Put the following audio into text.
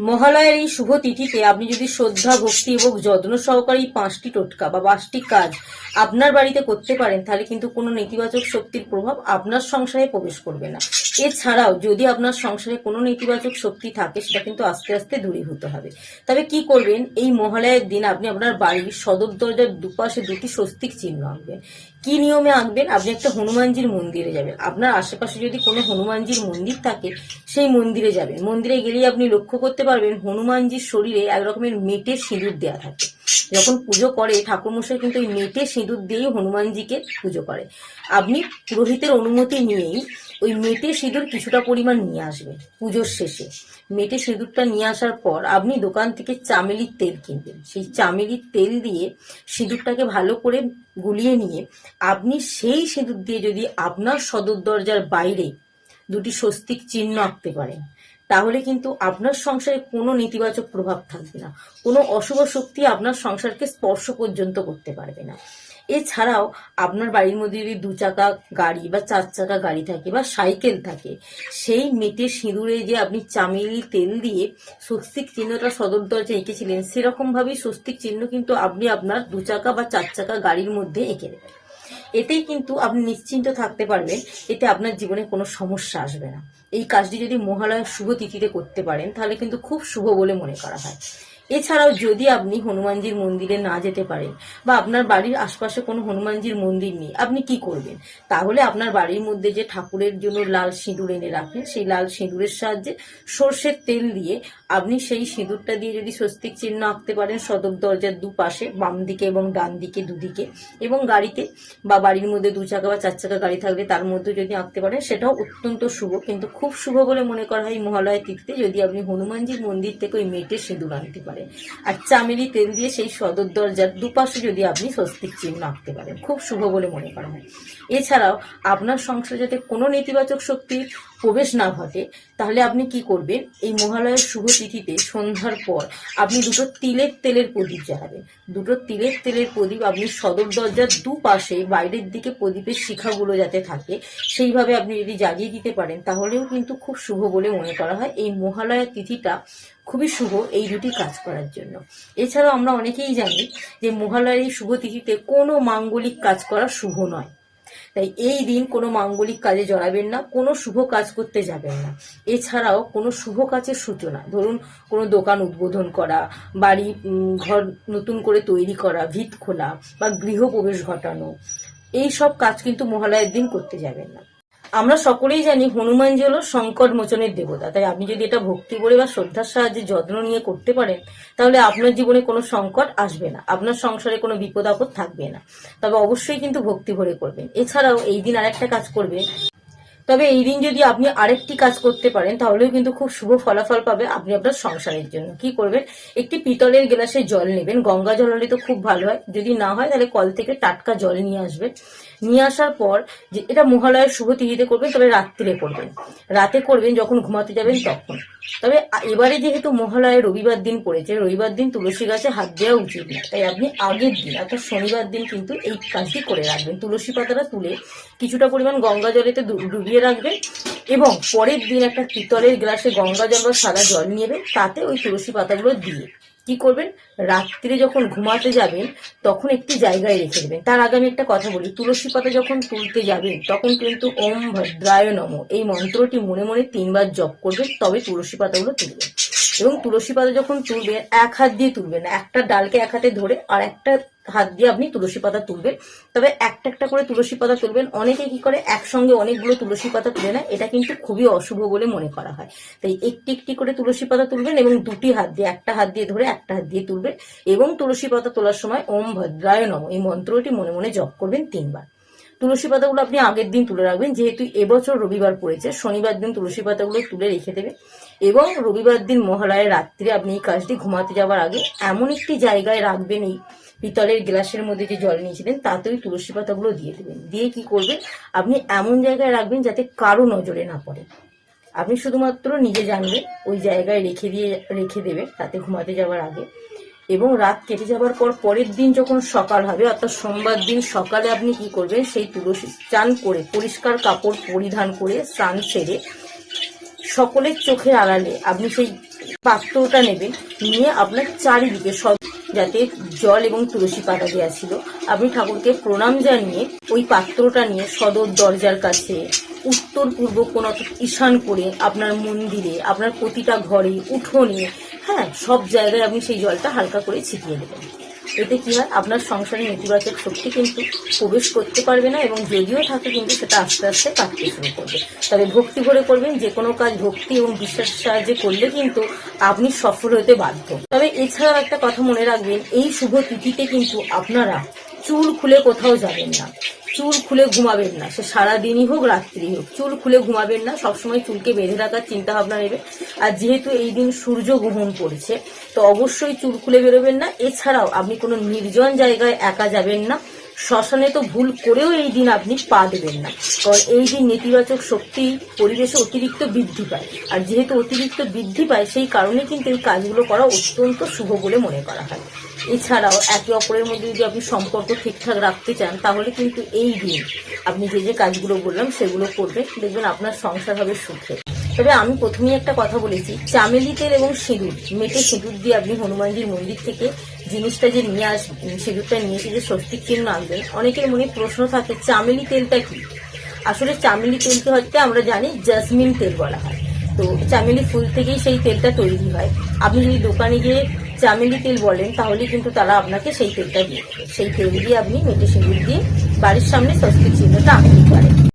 মহালয়ার এই শুভ তিথিতে আপনি যদি শ্রদ্ধা, ভক্তি এবং যত্ন সহকারে এই 5টি টোটকা বা 5টি কাজ আপনার বাড়িতে করতে পারেন, তাহলে কিন্তু কোনো নেতিবাচক শক্তির প্রভাব আপনার সংসারে প্রবেশ করবে না। এছাড়াও যদি আপনার সংসারে কোনো নেতিবাচক শক্তি থাকে, সেটা কিন্তু আস্তে আস্তে দূরীভূত হবে। তবে কি করবেন, এই মহালয়ার দিন আপনি আপনার বাড়ির সদর দরজার দুপাশে 2টি স্বস্তিক চিহ্ন আঁকবেন। কি নিয়মে আঁকবেন? আপনি একটা হনুমানজির মন্দিরে যাবেন। আপনার আশেপাশে যদি কোনো হনুমানজির মন্দির থাকে, সেই মন্দিরে যাবেন। মন্দিরে গেলেই আপনি লক্ষ্য করতে পারবেন হনুমানজির শরীরে এক রকমের মেটে সিঁদুর দেওয়া থাকে। যখন পুজো করে ঠাকুরমশাই কিন্তু ওই মেটে সিঁদুর দিয়েই হনুমানজিকে পুজো করে। আপনি পুরোহিতের অনুমতি নিয়েই ওই মেটে সিঁদুর কিছুটা পরিমাণ নিয়ে আসবেন পুজোর শেষে। মেটে সিঁদুরটা নিয়ে আসার পর আপনি দোকান থেকে চামেলির তেল কিনবেন। সেই চামেলির তেল দিয়ে সিঁদুরটাকে ভালো করে গুলিয়ে নিয়ে আপনি সেই সিঁদুর দিয়ে যদি আপনার সদর দরজার বাইরে 2টি স্বস্তিক চিহ্ন আঁকতে পারেন, তাহলে কিন্তু আপনার সংসারে কোনো নেতিবাচক প্রভাব থাকবে না, কোনো অশুভ শক্তি আপনার সংসারকে স্পর্শ পর্যন্ত করতে পারবে না। এছাড়াও আপনার বাড়ির মধ্যে যদি 2 চাকা গাড়ি বা 4 চাকা গাড়ি থাকে বা সাইকেল থাকে, সেই মেটে সিঁদুরে যে আপনি চামেলি তেল দিয়ে স্বস্তিক চিহ্নটা সদর দরজায় এঁকেছিলেন, সেরকম ভাবেই স্বস্তিক চিহ্ন কিন্তু আপনি আপনার 2 চাকা বা 4 চাকা গাড়ির মধ্যে এঁকে দেবেন। এতেই কিন্তু আপনি নিশ্চিন্ত থাকতে পারবেন, এতে আপনার জীবনে কোনো সমস্যা আসবে না। এই কাজটি যদি মহালয়ার শুভ তিথিতে করতে পারেন, তাহলে কিন্তু খুব শুভ বলে মনে করা হয়। এছাড়াও যদি আপনি হনুমানজির মন্দিরে না যেতে পারেন বা আপনার বাড়ির আশপাশে কোনো হনুমানজির মন্দির নেই, আপনি কি করবেন? তাহলে আপনার বাড়ির মধ্যে যে ঠাকুরের জন্য লাল সিঁদুর এনে রাখেন, সেই লাল সিঁদুরের সাহায্যে সর্ষের তেল দিয়ে আপনি সেই সিঁদুরটা দিয়ে যদি স্বস্তিক চিহ্ন আঁকতে পারেন সদর দরজার দুপাশে, বাম দিকে এবং ডান দিকে, দুদিকে, এবং গাড়িতে বা বাড়ির মধ্যে 2 চাকা বা 4 চাকা গাড়ি থাকলে তার মধ্যে যদি আঁকতে পারেন, সেটাও অত্যন্ত শুভ। কিন্তু খুব শুভ বলে মনে করা হয় মহালয়া তিথিতে যদি আপনি হনুমানজির মন্দির থেকে ওই মেটে সিঁদুর আনতে পারেন আর চামেলি তেল দিয়ে সেই সদর দরজার দুপাশে যদি আপনি স্বস্তিক চিহ্ন আঁকতে পারেন, খুব শুভ বলে মনে করা হয়। এছাড়াও আপনার সংসারে যাতে কোনো নেতিবাচক শক্তির প্রবেশ না ঘটে, তাহলে আপনি কি করবেন, এই মহালয়ার শুভ তিথিতে সন্ধ্যার পর আপনি 2টো তিলের তেলের প্রদীপ জ্বালাবেন। 2টো তিলের তেলের প্রদীপ আপনি সদর দরজার দুপাশে বাইরের দিকে প্রদীপের শিখাগুলো যাতে থাকে, সেইভাবে আপনি যদি জ্বালিয়ে দিতে পারেন, তাহলেও কিন্তু খুব শুভ বলে মনে করা হয়। এই মহালয়া তিথিটা খুবই শুভ এই 2টি কাজ করার জন্য। এছাড়াও আমরা অনেকেই জানি যে মহালয়ার এই শুভ তিথিতে কোনো মাঙ্গলিক কাজ করা শুভ নয়। তাই এই দিন কোনো মাঙ্গলিক কাজে জড়াবেন না, কোনো শুভ কাজ করতে যাবেন না। এছাড়াও কোনো শুভ কাজের সূচনা, ধরুন কোনো দোকান উদ্বোধন করা, বাড়ি ঘর নতুন করে তৈরি করা, ভিত খোলা বা গৃহপ্রবেশ ঘটানো, এই সব কাজ কিন্তু মহালয়ার দিন করতে যাবেন না। আমরা সকলেই জানি হনুমানজি হলো সংকট মোচনের দেবতা। তাই আপনি যদি এটা ভক্তি করে বা শ্রদ্ধার সাহায্যে যত্ন নিয়ে করতে পারেন, তাহলে আপনার জীবনে কোনো সংকট আসবে না, আপনার সংসারে কোনো বিপদ আপদ থাকবে না। তবে অবশ্যই কিন্তু ভক্তি ভরে করবেন। এছাড়াও এই দিন আরেকটা কাজ করবেন, তবে এই দিন যদি আপনি আরেকটি কাজ করতে পারেন, তাহলেও কিন্তু খুব শুভ ফলাফল পাবে আপনি আপনার সংসারের জন্য। কি করবেন, একটি পিতলের গ্লাসে জল নেবেন। গঙ্গা জল হলে তো খুব ভালো হয়, যদি না হয় তাহলে কল থেকে টাটকা জল নিয়ে আসবেন। নিয়ে আসার পর যে এটা মহালয়ার শুভ তিথিতে করবেন, তবে রাত্রিরে করবেন, রাতে করবেন যখন ঘুমাতে যাবেন তখন। তবে এবারে যেহেতু মহালয়ার রবিবার দিন পড়েছে, রবিবার দিন তুলসী গাছে হাত দেওয়া উচিত না। তাই আপনি আগের দিন অর্থাৎ শনিবার দিন কিন্তু এই কাজটি করে রাখবেন। তুলসী পাতাটা তুলে কিছুটা পরিমাণ গঙ্গা জলেতে ডুবিয়ে রাখবেন এবং পরের দিন একটা পিতলের গ্লাসে গঙ্গা জল বা সাদা জল নেবেন, তাতে ওই তুলসী পাতাগুলো দিয়ে কি করবেন, রাত্রিরে যখন ঘুমাতে যাবেন তখন একটি জায়গায় রেখে দেবেন। তার আগে আমি একটা কথা বলি, তুলসী পাতা যখন তুলতে যাবেন তখন কিন্তু ওম ভদ্রায় নমঃ এই মন্ত্রটি মনে মনে 3 বার জপ করবেন, তবে তুলসী পাতাগুলো তুলবেন। এবং তুলসী পাতা যখন তুলবেন, এক হাত দিয়ে তুলবেন, একটা ডালকে এক হাতে ধরে আর একটা হাত দিয়ে আপনি তুলসী পাতা তুলবেন। তবে একটা একটা করে তুলসী পাতা তুলবেন। অনেকে কি করে একসঙ্গে অনেকগুলো তুলসী পাতা তুলে নেয়, এটা কিন্তু খুবই অশুভ বলে মনে করা হয়। তাই একটি একটি করে তুলসী পাতা তুলবেন এবং 2টি হাত দিয়ে, একটা হাত দিয়ে ধরে একটা হাত দিয়ে তুলবেন এবং তুলসী পাতা তোলার সময় ওম ভদ্রায় নমঃ এই মন্ত্রটি মনে মনে জপ করবেন 3 বার। তুলসী পাতাগুলো আপনি আগের দিন তুলে রাখবেন। যেহেতু এবছর রবিবার পড়েছে, শনিবার দিন তুলসী পাতাগুলো তুলে রেখে দেবেন এবং রবিবার দিন মহালয়ার রাত্রে আপনি এই কাজটি ঘুমাতে যাওয়ার আগে এমন একটি জায়গায় রাখবেন, এই পিতলের গ্লাসের মধ্যে যে জল নিয়েছিলেন তাতে ওই তুলসী পাতাগুলো দিয়ে দেবেন। দিয়ে কি করবেন, আপনি এমন জায়গায় রাখবেন যাতে কারো নজরে না পড়ে। আপনি শুধুমাত্র নিজে জানবেন, ওই জায়গায় রেখে দেবেন তাতে ঘুমাতে যাওয়ার আগে। এবং রাত কেটে যাবার পর পরের দিন যখন সকাল হবে, অর্থাৎ সোমবার দিন সকালে আপনি কি করবেন, সেই তুলসী স্নান করে পরিষ্কার কাপড় পরিধান করে স্নান সেরে সকলের চোখের আড়ালে আপনি সেই পাত্রটা নেবেন, নিয়ে আপনার চারিদিকে সব, যাতে জল এবং তুলসী পাতা দেওয়া ছিল, আপনি ঠাকুরকে প্রণাম জানিয়ে ওই পাত্রটা নিয়ে সদর দরজার কাছে, উত্তর পূর্ব কোন ঈশান করে আপনার মন্দিরে, আপনার প্রতিটা ঘরে, উঠোনে, হ্যাঁ সব জায়গায় আপনি সেই জলটা হালকা করে ছিটিয়ে দেবেন। এতে কি হয়, আপনার সংসারে নেতিবাচক শক্তি কিন্তু প্রবেশ করতে পারবে না, এবং যদিও থাকে কিন্তু সেটা আস্তে আস্তে কাটতে শুরু করবে। তবে ভক্তি ভরে করবেন, যে কোনো কাজ ভক্তি এবং বিশ্বাসের সাহায্যে করলে কিন্তু আপনি সফল হতে বাধ্য। তবে এছাড়াও একটা কথা মনে রাখবেন, এই শুভ তিথিতে কিন্তু আপনারা চুল খুলে কোথাও যাবেন না, চুল খুলে ঘুমাবেন না, সে সারাদিনই হোক রাত্রি হোক, চুল খুলে ঘুমাবেন না, সবসময় চুলকে বেঁধে রাখার চিন্তা ভাবনা নেবে। আর যেহেতু এই দিন সূর্য গ্রহণ পড়েছে, তো অবশ্যই চুল খুলে বেরোবেন না। এছাড়াও আপনি কোনো নির্জন জায়গায় একা যাবেন না, শ্মশানে তো ভুল করেও এই দিন আপনি পা দেবেন না, কারণ এই দিন নেতিবাচক শক্তি পরিবেশে অতিরিক্ত বৃদ্ধি পায়। আর যেহেতু অতিরিক্ত বৃদ্ধি পায়, সেই কারণে কিন্তু এই কাজগুলো করা অত্যন্ত শুভ বলে মনে করা হয়। এছাড়াও একে অপরের মধ্যে যদি আপনি সম্পর্ক ঠিকঠাক রাখতে চান, তাহলে কিন্তু এই দিন আপনি যে যে কাজগুলো বললাম সেগুলো করবেন, দেখবেন আপনার সংসার হবে সুখে। তবে আমি প্রথমেই একটা কথা বলেছি, চামেলি তেল এবং সিঁদুর, মেটে সিঁদুর দিয়ে আপনি হনুমানজির মন্দির থেকে জিনিসটা যে নিয়ে আসবেন, সিঁদুরটা নিয়ে এসে যে স্বস্তিক চিহ্ন আনবেন, অনেকের মনে প্রশ্ন থাকে চামেলি তেলটা কি। আসলে চামেলি তেলকে হচ্ছে আমরা জানি জাসমিন তেল বলা হয়, তো চামেলি ফুল থেকেই সেই তেলটা তৈরি হয়। আপনি যদি দোকানে গিয়ে চামেলি তেল বলেন, তাহলে কিন্তু তারা আপনাকে সেই তেলটা দিয়ে দেবে। সেই তেল দিয়ে আপনি মেটে সিঁদুর দিয়ে বাড়ির সামনে স্বস্তিক চিহ্নটা আঁকতে পারেন।